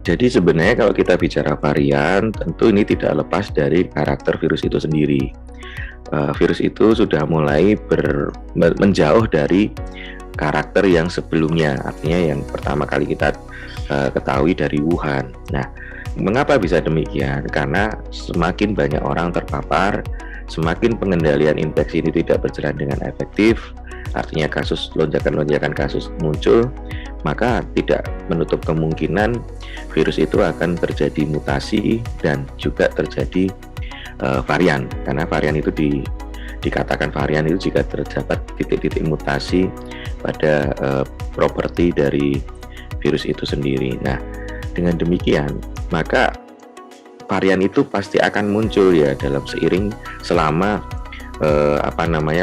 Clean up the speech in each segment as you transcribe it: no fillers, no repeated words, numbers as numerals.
Jadi sebenarnya kalau kita bicara varian, tentu ini tidak lepas dari karakter virus itu sendiri. Virus itu sudah mulai menjauh dari karakter yang sebelumnya, artinya yang pertama kali kita ketahui dari Wuhan. Nah, mengapa bisa demikian? Karena semakin banyak orang terpapar, semakin pengendalian infeksi ini tidak berjalan dengan efektif, artinya lonjakan kasus muncul, maka tidak menutup kemungkinan virus itu akan terjadi mutasi dan juga terjadi varian, karena varian itu dikatakan varian itu jika terdapat titik-titik mutasi pada properti dari virus itu sendiri. Nah, dengan demikian maka varian itu pasti akan muncul ya dalam seiring selama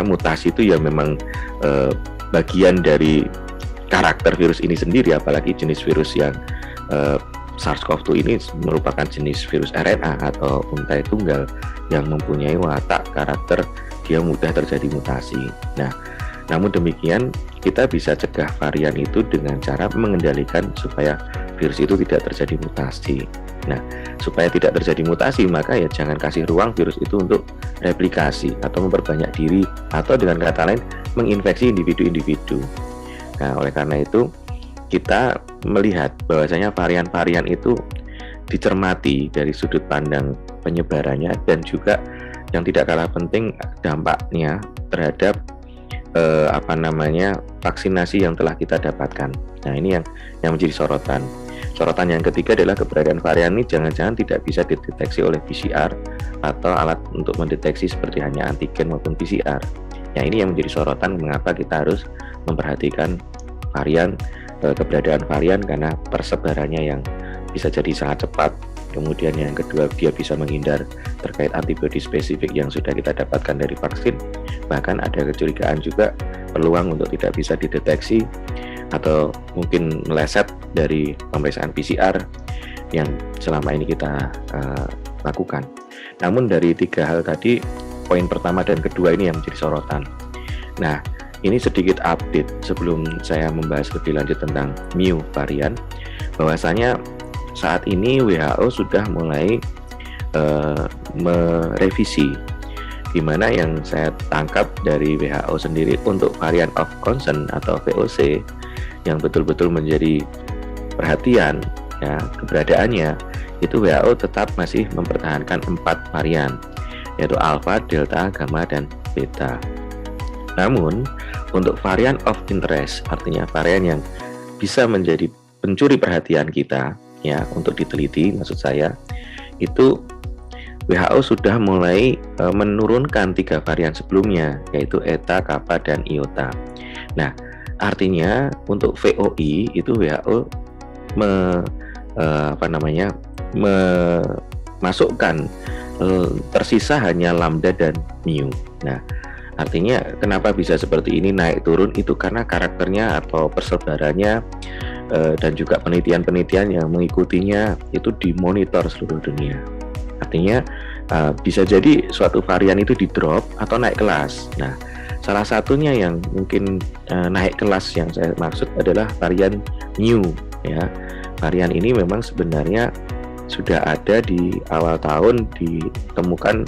mutasi itu ya memang bagian dari karakter virus ini sendiri, apalagi jenis virus yang SARS-CoV-2 ini merupakan jenis virus RNA atau untai tunggal yang mempunyai watak karakter dia mudah terjadi mutasi. Nah, namun demikian kita bisa cegah varian itu dengan cara mengendalikan supaya virus itu tidak terjadi mutasi. Nah, supaya tidak terjadi mutasi, maka ya jangan kasih ruang virus itu untuk replikasi atau memperbanyak diri, atau dengan kata lain menginfeksi individu-individu. Nah, oleh karena itu kita melihat bahwasanya varian-varian itu dicermati dari sudut pandang penyebarannya dan juga yang tidak kalah penting dampaknya terhadap vaksinasi yang telah kita dapatkan. Nah, ini yang menjadi sorotan. Sorotan yang ketiga adalah keberadaan varian ini jangan-jangan tidak bisa dideteksi oleh PCR atau alat untuk mendeteksi seperti hanya antigen maupun PCR. Nah, ini yang menjadi sorotan mengapa kita harus memperhatikan varian, keberadaan varian, karena persebarannya yang bisa jadi sangat cepat. Kemudian yang kedua, dia bisa menghindar terkait antibodi spesifik yang sudah kita dapatkan dari vaksin. Bahkan ada kecurigaan juga peluang untuk tidak bisa dideteksi atau mungkin meleset dari pemeriksaan PCR yang selama ini kita lakukan. Namun dari tiga hal tadi, poin pertama dan kedua ini yang menjadi sorotan. Nah, ini sedikit update sebelum saya membahas lebih lanjut tentang Mu varian, bahwasanya saat ini WHO sudah mulai merevisi, di mana yang saya tangkap dari WHO sendiri untuk varian of concern atau VOC yang betul-betul menjadi perhatian ya keberadaannya, itu WHO tetap masih mempertahankan 4 varian, yaitu Alpha, Delta, Gamma, dan Beta. Namun untuk varian of interest, artinya varian yang bisa menjadi pencuri perhatian kita ya untuk diteliti, maksud saya itu WHO sudah mulai menurunkan 3 varian sebelumnya, yaitu Eta, Kappa, dan Iota. Nah, artinya untuk VOI itu WHO memasukkan tersisa hanya Lambda dan Mu. Nah, artinya kenapa bisa seperti ini naik turun, itu karena karakternya atau persebarannya dan juga penelitian-penelitian yang mengikutinya itu dimonitor seluruh dunia. Artinya bisa jadi suatu varian itu di drop atau naik kelas. Nah, salah satunya yang mungkin naik kelas yang saya maksud adalah varian Mu ya. Varian ini memang sebenarnya sudah ada di awal tahun, ditemukan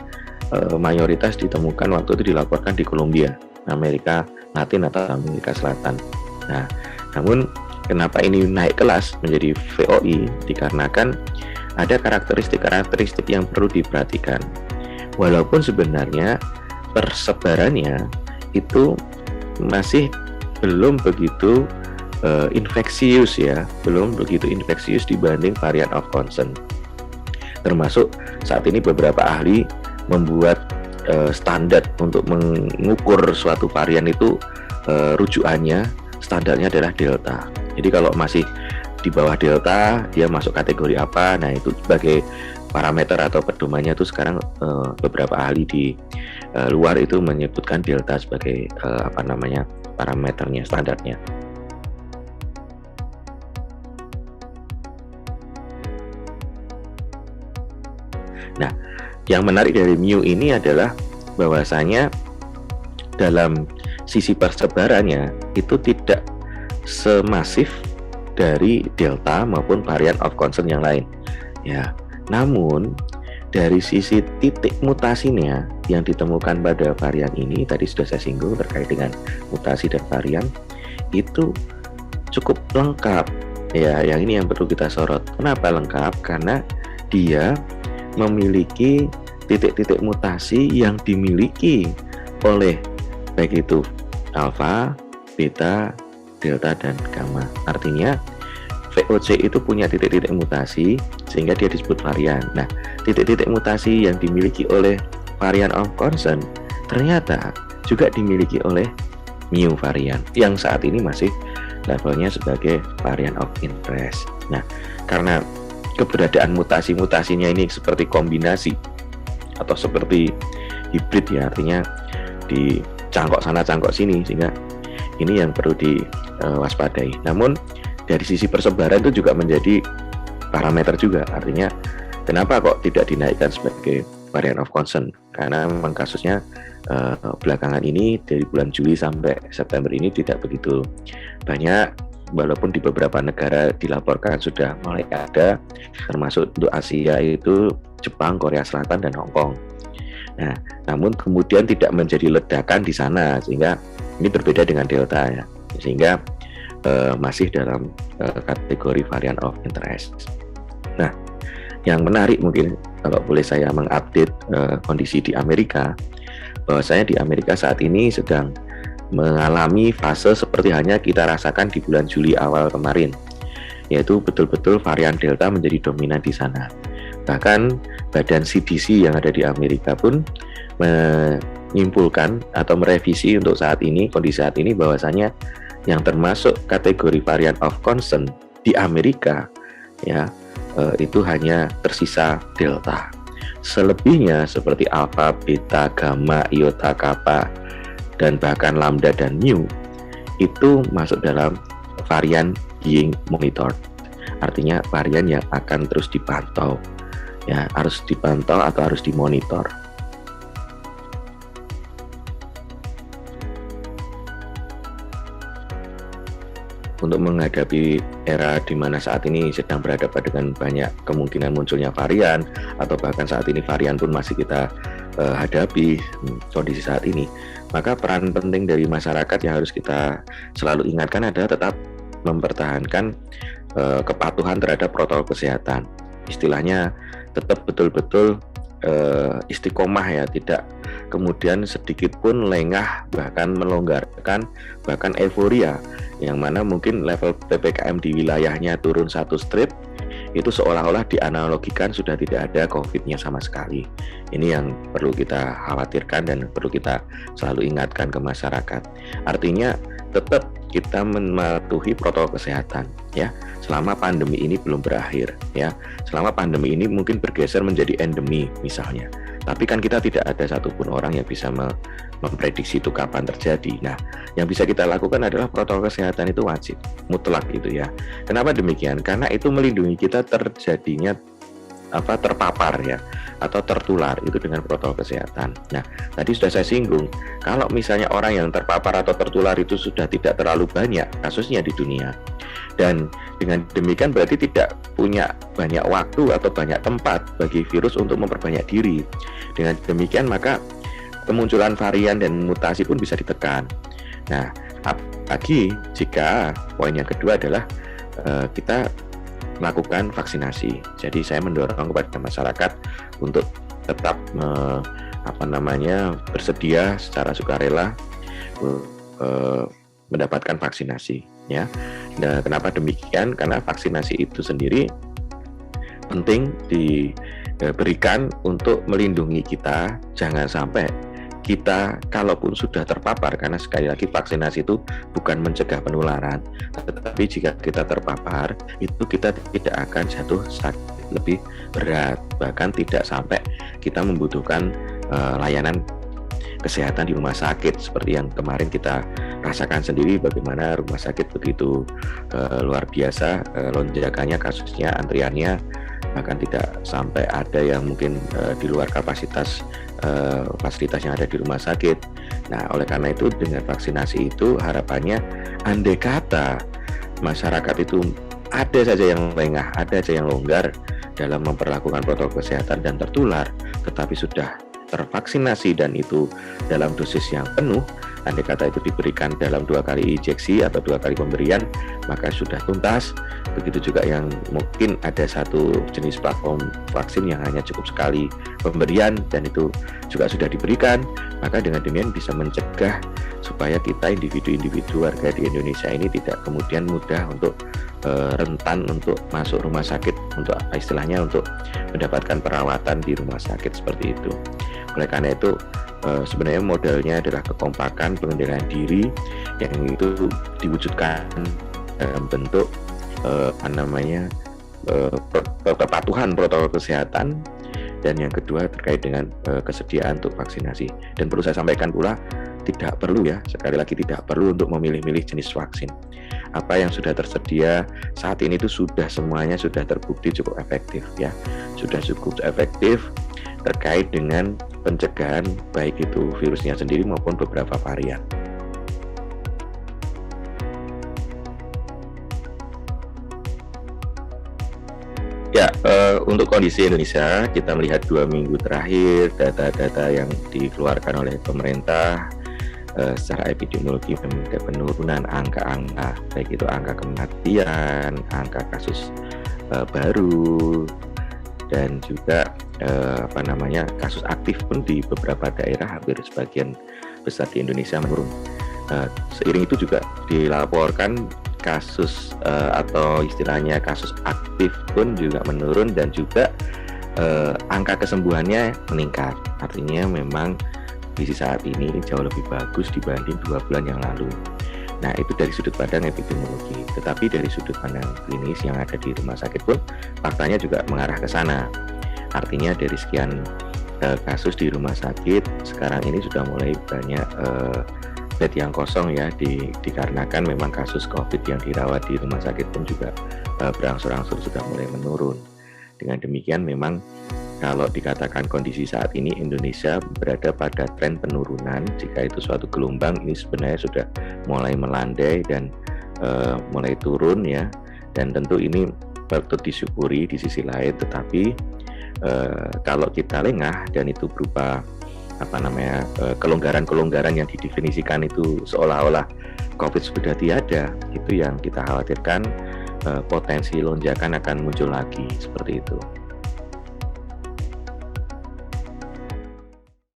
mayoritas ditemukan waktu itu dilaporkan di Kolombia, Amerika Latin atau Amerika Selatan. Nah, namun kenapa ini naik kelas menjadi VOI? Dikarenakan ada karakteristik-karakteristik yang perlu diperhatikan. Walaupun sebenarnya persebarannya itu masih belum begitu infeksius ya, belum begitu infeksius dibanding varian of concern. Termasuk saat ini beberapa ahli membuat standar untuk mengukur suatu varian itu, rujukannya standarnya adalah Delta. Jadi kalau masih di bawah Delta, dia masuk kategori apa? Nah, itu sebagai parameter atau pedomannya itu sekarang beberapa ahli di luar itu menyebutkan Delta sebagai parameternya, standarnya. Nah, yang menarik dari Mu ini adalah bahwasanya dalam sisi persebarannya itu tidak semasif dari Delta maupun varian of concern yang lain. Ya, namun dari sisi titik mutasinya yang ditemukan pada varian ini, tadi sudah saya singgung terkait dengan mutasi dan varian, itu cukup lengkap. Ya, yang ini yang perlu kita sorot. Kenapa lengkap? Karena dia memiliki titik-titik mutasi yang dimiliki oleh baik itu alfa, beta, delta, dan gamma. Artinya VOC itu punya titik-titik mutasi sehingga dia disebut varian. Nah, titik-titik mutasi yang dimiliki oleh varian of concern ternyata juga dimiliki oleh mu varian yang saat ini masih levelnya sebagai varian of interest. Nah, karena keberadaan mutasi-mutasinya ini seperti kombinasi atau seperti hibrid ya, artinya di cangkok sana cangkok sini, sehingga ini yang perlu diwaspadai. Namun dari sisi persebaran itu juga menjadi parameter juga, artinya kenapa kok tidak dinaikkan sebagai varian of concern, karena memang kasusnya belakangan ini dari bulan Juli sampai September ini tidak begitu banyak, walaupun di beberapa negara dilaporkan sudah mulai ada, termasuk untuk Asia itu Jepang, Korea Selatan, dan Hong Kong. Nah, namun kemudian tidak menjadi ledakan di sana, sehingga ini berbeda dengan Delta ya, sehingga masih dalam kategori varian of interest. Nah, yang menarik mungkin kalau boleh saya mengupdate kondisi di Amerika, bahwasanya di Amerika saat ini sedang mengalami fase seperti hanya kita rasakan di bulan Juli awal kemarin, yaitu betul-betul varian Delta menjadi dominan di sana. Bahkan badan CDC yang ada di Amerika pun menyimpulkan atau merevisi untuk saat ini, kondisi saat ini, bahwasanya yang termasuk kategori varian of concern di Amerika ya itu hanya tersisa Delta. Selebihnya seperti alpha, beta, gamma, iota, kappa, dan bahkan lambda dan mu itu masuk dalam varian being monitored. Artinya varian yang akan terus dipantau. Ya, harus dipantau atau harus dimonitor. Untuk menghadapi era di mana saat ini sedang berhadapan dengan banyak kemungkinan munculnya varian, atau bahkan saat ini varian pun masih kita hadapi kondisi saat ini, maka peran penting dari masyarakat yang harus kita selalu ingatkan adalah tetap mempertahankan kepatuhan terhadap protokol kesehatan. Istilahnya tetap betul-betul istiqomah ya, tidak kemudian sedikit pun lengah, bahkan melonggarkan, bahkan euforia, yang mana mungkin level PPKM di wilayahnya turun satu strip, itu seolah-olah dianalogikan sudah tidak ada COVID-nya sama sekali. Ini yang perlu kita khawatirkan dan perlu kita selalu ingatkan ke masyarakat. Artinya tetap kita mematuhi protokol kesehatan ya, selama pandemi ini belum berakhir ya. Selama pandemi ini mungkin bergeser menjadi endemi misalnya, tapi kan kita tidak ada satupun orang yang bisa memprediksi itu kapan terjadi. Nah, yang bisa kita lakukan adalah protokol kesehatan itu wajib, mutlak gitu ya. Kenapa demikian? Karena itu melindungi kita terjadinya terpapar ya, atau tertular itu dengan protokol kesehatan. Nah, tadi sudah saya singgung, kalau misalnya orang yang terpapar atau tertular itu sudah tidak terlalu banyak kasusnya di dunia, dan dengan demikian berarti tidak punya banyak waktu atau banyak tempat bagi virus untuk memperbanyak diri. Dengan demikian maka kemunculan varian dan mutasi pun bisa ditekan. Nah, apalagi jika poin yang kedua adalah kita melakukan vaksinasi. Jadi saya mendorong kepada masyarakat untuk tetap bersedia secara sukarela mendapatkan vaksinasi ya. Nah, kenapa demikian? Karena vaksinasi itu sendiri penting diberikan untuk melindungi kita, jangan sampai kita kalaupun sudah terpapar, karena sekali lagi vaksinasi itu bukan mencegah penularan, tetapi jika kita terpapar itu kita tidak akan jatuh sakit lebih berat, bahkan tidak sampai kita membutuhkan layanan kesehatan di rumah sakit seperti yang kemarin kita rasakan sendiri, bagaimana rumah sakit begitu luar biasa lonjakannya kasusnya, antriannya, bahkan tidak sampai ada yang mungkin di luar kapasitas fasilitas yang ada di rumah sakit. Nah, oleh karena itu dengan vaksinasi itu harapannya andai kata masyarakat itu ada saja yang lengah, ada saja yang longgar dalam memperlakukan protokol kesehatan dan tertular, tetapi sudah tervaksinasi dan itu dalam dosis yang penuh, andai kata itu diberikan dalam 2 kali injeksi atau 2 kali pemberian, maka sudah tuntas. Begitu juga yang mungkin ada satu jenis platform vaksin yang hanya cukup sekali pemberian dan itu juga sudah diberikan, maka dengan demikian bisa mencegah supaya kita individu-individu warga di Indonesia ini tidak kemudian mudah untuk rentan untuk masuk rumah sakit, untuk istilahnya untuk mendapatkan perawatan di rumah sakit seperti itu. Oleh karena itu sebenarnya modalnya adalah kekompakan, pengendalian diri yang itu diwujudkan dalam bentuk kepatuhan protokol kesehatan, dan yang kedua terkait dengan kesediaan untuk vaksinasi. Dan perlu saya sampaikan pula, tidak perlu ya, sekali lagi tidak perlu untuk memilih-milih jenis vaksin. Apa yang sudah tersedia saat ini itu semuanya sudah terbukti cukup efektif ya, sudah cukup efektif terkait dengan pencegahan baik itu virusnya sendiri maupun beberapa varian. Ya, untuk kondisi Indonesia, kita melihat 2 minggu terakhir data-data yang dikeluarkan oleh pemerintah secara epidemiologi ada penurunan angka-angka, baik itu angka kematian, angka kasus baru, dan juga kasus aktif pun di beberapa daerah hampir sebagian besar di Indonesia menurun. Seiring itu juga dilaporkan kasus atau istilahnya kasus aktif pun juga menurun dan juga angka kesembuhannya meningkat. Artinya memang kondisi saat ini jauh lebih bagus dibanding 2 bulan yang lalu. Nah, itu dari sudut pandang epidemiologi. Tetapi dari sudut pandang klinis yang ada di rumah sakit pun faktanya juga mengarah ke sana. Artinya dari sekian kasus di rumah sakit sekarang ini sudah mulai banyak bed yang kosong ya, dikarenakan memang kasus COVID yang dirawat di rumah sakit pun juga berangsur-angsur sudah mulai menurun. Dengan demikian memang kalau dikatakan kondisi saat ini Indonesia berada pada tren penurunan, jika itu suatu gelombang, ini sebenarnya sudah mulai melandai dan mulai turun ya, dan tentu ini patut disyukuri di sisi lain. Tetapi kalau kita lengah dan itu berupa kelonggaran-kelonggaran yang didefinisikan itu seolah-olah COVID sudah tiada, itu yang kita khawatirkan potensi lonjakan akan muncul lagi seperti itu.